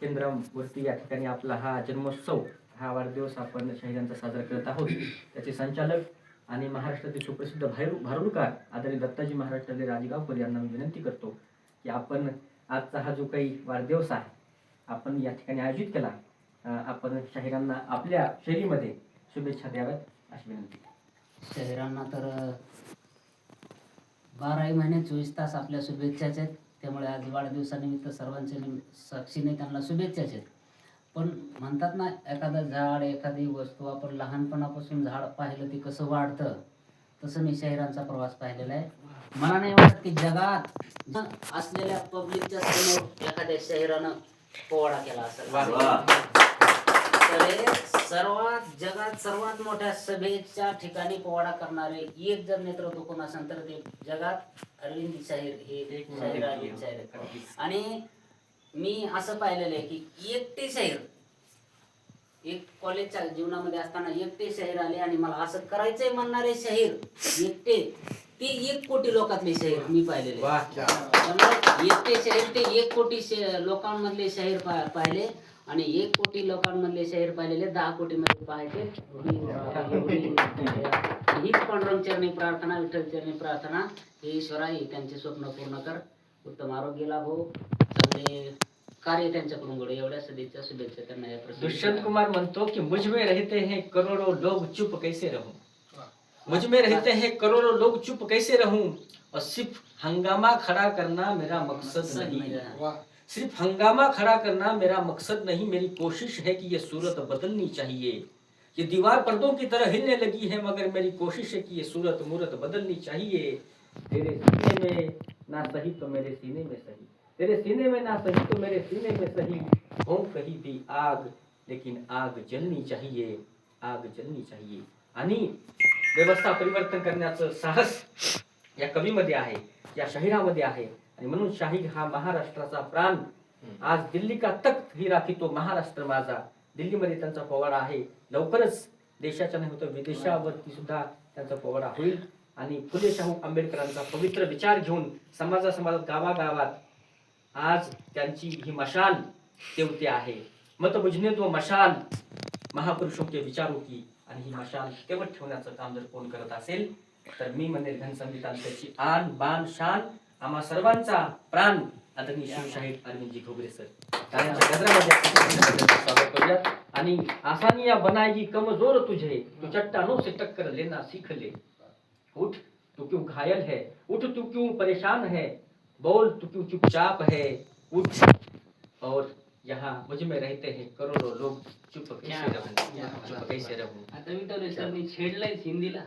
केंद्रावरती या ठिकाणी आपला हा जन्मोत्सव, हा वाढदिवस आपण शहीदांचा साजरा करत आहोत. त्याचे संचालक आणि महाराष्ट्रातील सुप्रसिद्ध भारुडकार आदरणीय दत्ताजी महाराज टर्ले राजगावकर यांना मी विनंती करतो की आपण आजचा हा जो काही वाढदिवस आहे आपण या ठिकाणी आयोजित केला, आपण शहीदांना आपल्या शैलीमध्ये शुभेच्छा द्याव्यात अशी विनंती. शहीदांना तर 12 महिने 24 तास आपल्या शुभेच्छाच आहेत. त्यामुळे आज वाढदिवसानिमित्त सर्वांच्या साक्षीने त्यांना शुभेच्छाच आहेत. पण म्हणतात ना, एखादं झाड, एखादी वस्तू आपण लहानपणापासून झाड पाहिलं ते कसं वाढतं, तसं मी शहीदांचा प्रवास पाहिलेला आहे. मला नाही वाटत की जगात असलेल्या पब्लिकच्या समोर एखाद्या शहरानं पोवाडा केला असेल. जगात सर्वात मोठ्या सभेच्या ठिकाणी पोवाडा करणारे एक जर नेतृत्व कोण असेल तर ते जगात अरविंद शाहीर हे शाहीर अरविंद शाहीर. आणि मी असं पाहिलेलं आहे की एकटे शाहीर, एक कॉलेजच्या जीवनामध्ये असताना एकटे शाहीर आले आणि मला असं करायचंय म्हणणारे शाहीर एकटे, ते 1 कोटी लोकातले शाहीर मी पाहिलेले. त्यामुळे एकटे शाहीर ते 1 कोटी लोकांमधले शाहीर पाहिले आणि 1 कोटी लोकांमधले शाहीर पाहिलेले 10 कोटी मध्ये पाहायचे. हीच पांडुरंग चरणी प्रार्थना, विठ्ठल चरणी प्रार्थना, हे ईश्वरा त्यांचे स्वप्न पूर्ण कर, उत्तम आरोग्य लाभो, चांगले कार्य त्यांच्याकडून घडो, एवढ्या सदिच्छा शुभेच्छा त्यांना. या दुष्यंत कुमार म्हणतो की मुझ में रहते हैं करोड़ों लोग चुप कैसे रहूं, मुझ में रहते हैं करोड़ों लोग चुप कैसे रहूं, और सिर्फ हंगामा खड़ा करना मेरा मकसद नहीं, सिर्फ हंगामा खड़ा करना मेरा मकसद नहीं, मेरी कोशिश है कि ये सूरत बदलनी चाहिए, ये दीवार पर्दों की तरह हिलने लगी है मगर मेरी कोशिश है कि ये सूरत मूरत बदलनी चाहिए, तेरे सीने में ना सही तो मेरे सीने में सही, तेरे सीने में ना सही तो मेरे सीने में सही, हो कहीं भी आग लेकिन आग जलनी चाहिए, आग जलनी चाहिए. आणि व्यवस्था परिवर्तन करण्याचं साहस या कवीमध्ये आहे, या शाहिरामध्ये आहे. आणि म्हणून शाहीर हा महाराष्ट्राचा प्राण. आज दिल्ली का तख्त ही राखीतो महाराष्ट्र माझा, दिल्लीमध्ये त्यांचा पोवाडा आहे. लवकरच देशाच्या नाही तर विदेशावरती सुद्धा त्यांचा पोवाडा होईल. आणि फुले शाहू आंबेडकरांचा पवित्र विचार घेऊन समाजात गावागावात आज त्यांची ही मशाल तेवते आहे. मत बुझने दो मशाल महापुरुषों के विचारों की. आणि ही मशाल तेवत ठेवण्याचं काम जर कोण करत असेल तर मी म्हणेल घनसंगीतांची आन बान शान आम्हा सर्वांचा प्राण आदरणीय शिवशाहीर अरविंदजी घोगरे सर. त्यांच्या गजरामध्ये स्वागत करूयात. आणि आसानिया बनाएगी कमजोर तुझे, तू चट्टानों से टक्कर लेना सीख ले, उठ तू क्यों घायल है, उठ तू क्यों परेशान है, बोल तू क्यों चुपचाप है, उठ. और यहाँ मुझ में रहते हैं करोड़ों लोग चुप कैसे रहूं, चुप कैसे रहूं. आता मी तर छेडलंय हिंदीला.